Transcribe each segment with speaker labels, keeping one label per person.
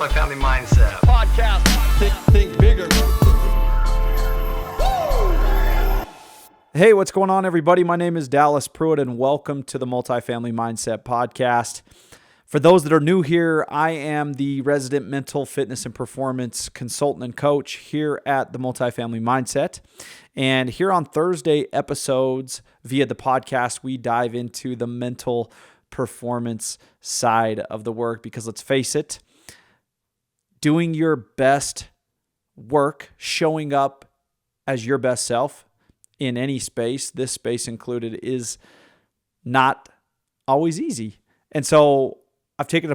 Speaker 1: Multifamily Mindset
Speaker 2: podcast. Think bigger.
Speaker 3: Hey, what's going on, everybody? My name is Dallas Pruitt, and welcome to the Multifamily Mindset podcast. For those that are new here, I am the resident mental fitness and performance consultant and coach here at the Multifamily Mindset. And here on Thursday episodes via the podcast, we dive into the mental performance side of the work, because let's face it, doing your best work, showing up as your best self in any space, this space included, is not always easy. And so I've taken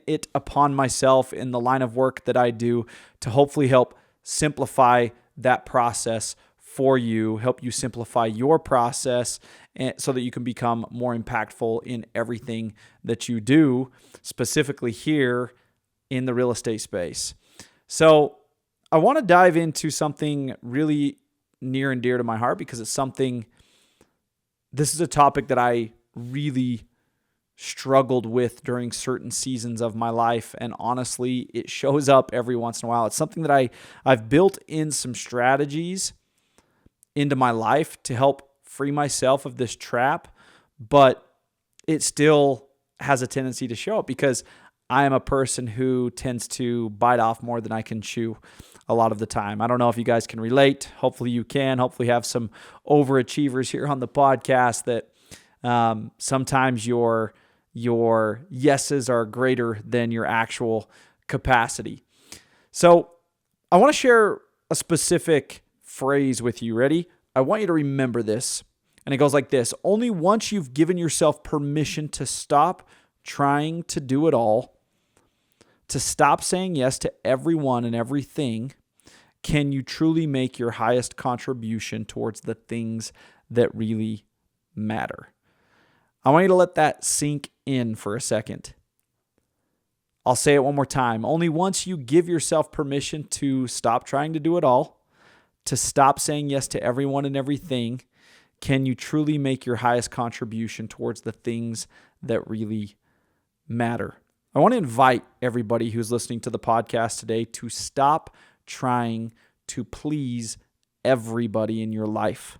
Speaker 3: it upon myself in the line of work that I do to hopefully help simplify that process for you, help you simplify your process so that you can become more impactful in everything that you do, specifically here in the real estate space. So I want to dive into something really near and dear to my heart, because this is a topic that I really struggled with during certain seasons of my life. And honestly, it shows up every once in a while. It's something that I've built in some strategies into my life to help free myself of this trap, but it still has a tendency to show up because I am a person who tends to bite off more than I can chew a lot of the time. I don't know if you guys can relate. Hopefully you can. Hopefully have some overachievers here on the podcast that sometimes your yeses are greater than your actual capacity. So I want to share a specific phrase with you. Ready? I want you to remember this. And it goes like this: only once you've given yourself permission to stop trying to do it all, to stop saying yes to everyone and everything, can you truly make your highest contribution towards the things that really matter. I want you to let that sink in for a second. I'll say it one more time. Only once you give yourself permission to stop trying to do it all, to stop saying yes to everyone and everything, can you truly make your highest contribution towards the things that really matter. I want to invite everybody who's listening to the podcast today to stop trying to please everybody in your life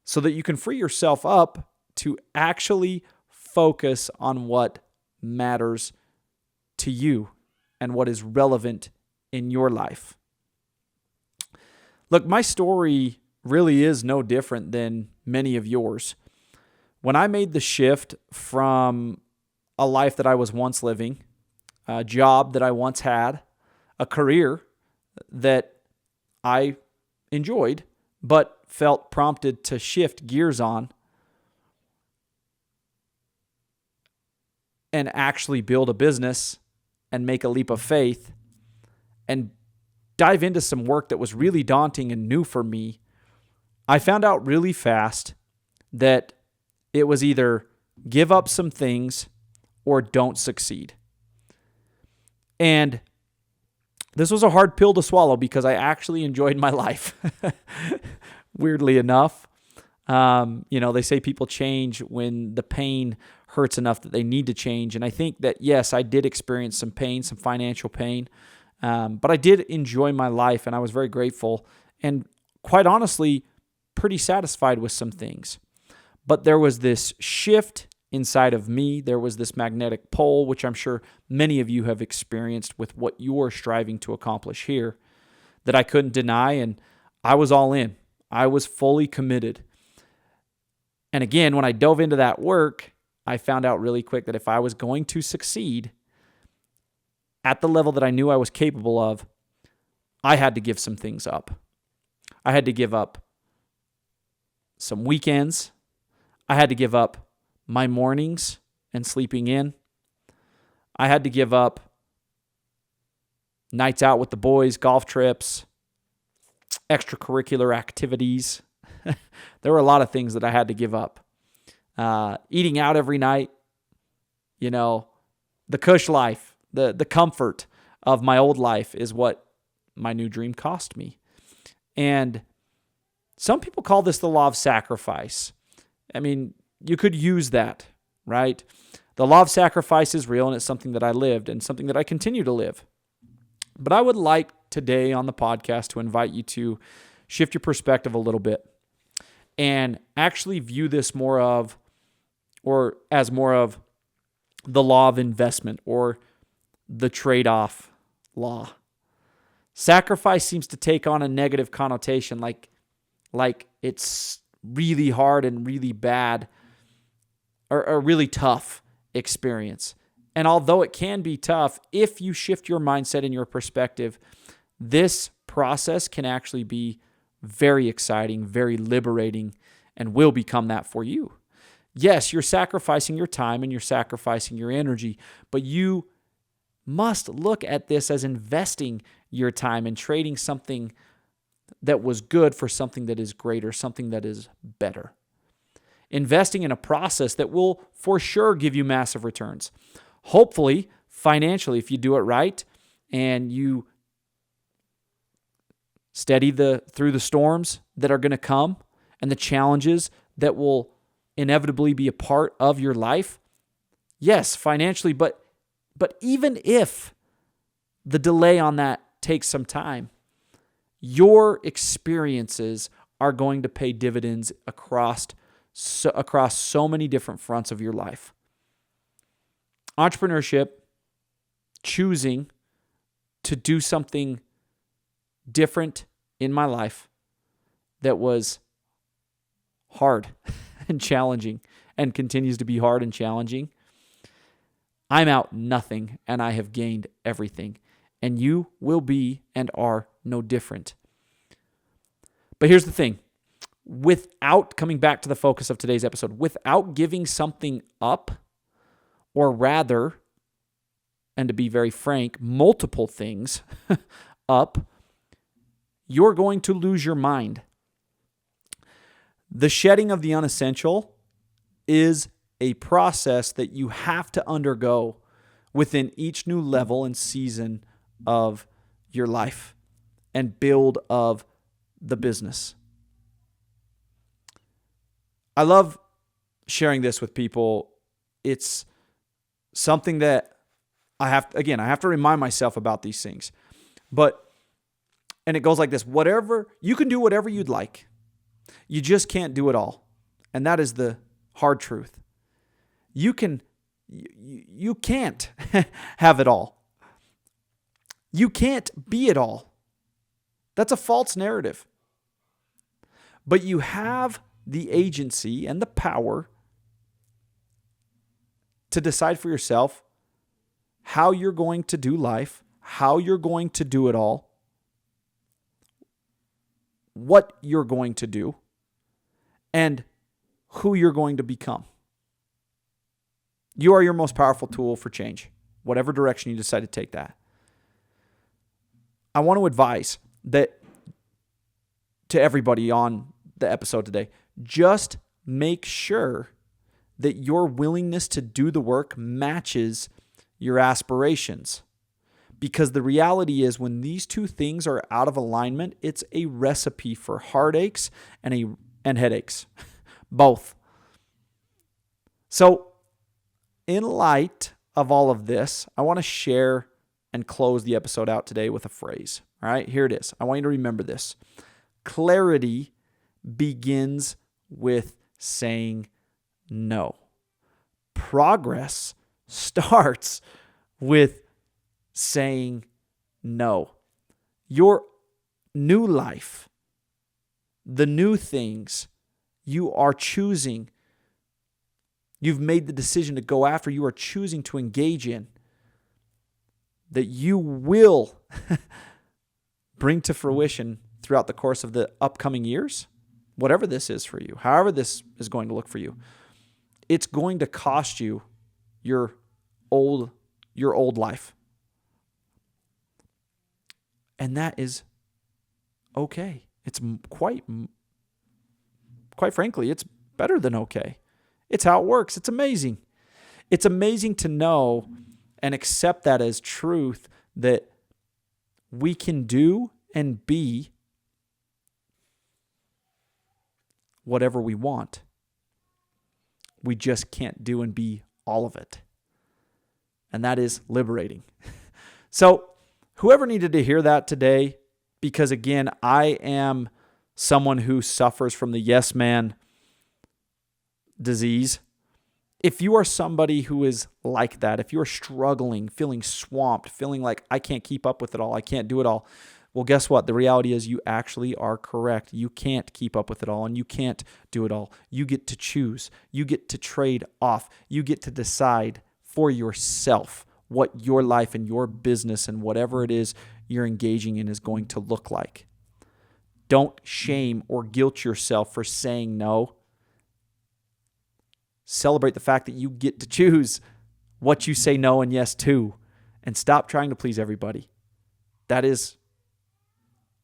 Speaker 3: so that you can free yourself up to actually focus on what matters to you and what is relevant in your life. Look, my story really is no different than many of yours. When I made the shift from a life that I was once living, a job that I once had, a career that I enjoyed but felt prompted to shift gears on and actually build a business and make a leap of faith and dive into some work that was really daunting and new for me, I found out really fast that it was either give up some things or don't succeed. And this was a hard pill to swallow because I actually enjoyed my life. Weirdly enough, they say people change when the pain hurts enough that they need to change. And I think that, yes, I did experience some pain, some financial pain, but I did enjoy my life, and I was very grateful and, quite honestly, pretty satisfied with some things. But there was this shift inside of me. There was this magnetic pull, which I'm sure many of you have experienced with what you're striving to accomplish here, that I couldn't deny, and I was all in. I was fully committed. And again, when I dove into that work, I found out really quick that if I was going to succeed at the level that I knew I was capable of, I had to give some things up. I had to give up some weekends. I had to give up my mornings and sleeping in. I had to give up nights out with the boys, golf trips, extracurricular activities. There were a lot of things that I had to give up. Eating out every night, the cush life, the comfort of my old life is what my new dream cost me. And some people call this the law of sacrifice. I mean, you could use that, right? The law of sacrifice is real, and it's something that I lived and something that I continue to live. But I would like today on the podcast to invite you to shift your perspective a little bit and actually view this more of, or as more of, the law of investment or the trade-off law. Sacrifice seems to take on a negative connotation, like it's really hard and really bad or a really tough experience. And although it can be tough, if you shift your mindset and your perspective, this process can actually be very exciting, very liberating, and will become that for you. Yes, you're sacrificing your time and you're sacrificing your energy, but you must look at this as investing your time and trading something that was good for something that is greater, something that is better. Investing in a process that will for sure give you massive returns. Hopefully, financially, if you do it right and you steady through the storms that are going to come and the challenges that will inevitably be a part of your life. Yes, financially, but even if the delay on that takes some time, your experiences are going to pay dividends across so many different fronts of your life. Entrepreneurship, choosing to do something different in my life that was hard and challenging and continues to be hard and challenging. I'm out nothing and I have gained everything. And you will be and are no different. But here's the thing. Without coming back to the focus of today's episode, without giving something up, or rather, and to be very frank, multiple things up, you're going to lose your mind. The shedding of the unessential is a process that you have to undergo within each new level and season of your life and build of the business. I love sharing this with people. It's something that I have to remind myself about these things. And it goes like this: you can do whatever you'd like. You just can't do it all. And that is the hard truth. You can't have it all. You can't be it all. That's a false narrative. But you have the agency and the power to decide for yourself how you're going to do life, how you're going to do it all, what you're going to do, and who you're going to become. You are your most powerful tool for change, whatever direction you decide to take that. I want to advise that to everybody on the episode today, just make sure that your willingness to do the work matches your aspirations. Because the reality is, when these two things are out of alignment, it's a recipe for heartaches and headaches. Both. So, in light of all of this, I want to share and close the episode out today with a phrase. All right, here it is. I want you to remember this. Clarity begins with saying no. Progress starts with saying no. Your new life, the new things you are choosing, you've made the decision to go after, you are choosing to engage in, that you will bring to fruition throughout the course of the upcoming years, whatever this is for you, however this is going to look for you, it's going to cost you your old life. And that is okay. It's quite frankly, it's better than okay. It's how it works. It's amazing. It's amazing to know and accept that as truth, that we can do and be whatever we want. We just can't do and be all of it and that is liberating. So whoever needed to hear that today, because again, I am someone who suffers from the yes man disease. If you are somebody who is like that, if you're struggling, feeling swamped, feeling like I can't keep up with it all, I can't do it all, well, guess what? The reality is you actually are correct. You can't keep up with it all, and you can't do it all. You get to choose. You get to trade off. You get to decide for yourself what your life and your business and whatever it is you're engaging in is going to look like. Don't shame or guilt yourself for saying no. Celebrate the fact that you get to choose what you say no and yes to, and stop trying to please everybody. That is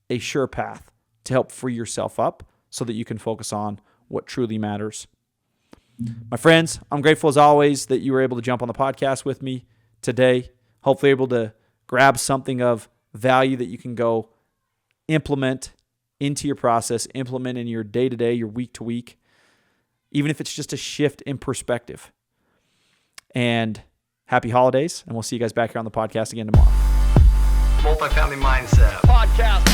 Speaker 3: a sure path to help free yourself up so that you can focus on what truly matters. My friends, I'm grateful as always that you were able to jump on the podcast with me today. Hopefully able to grab something of value that you can go implement into your process, implement in your day-to-day, your week-to-week, even if it's just a shift in perspective. And happy holidays, and we'll see you guys back here on the podcast again tomorrow.
Speaker 2: Multifamily Mindset Podcast.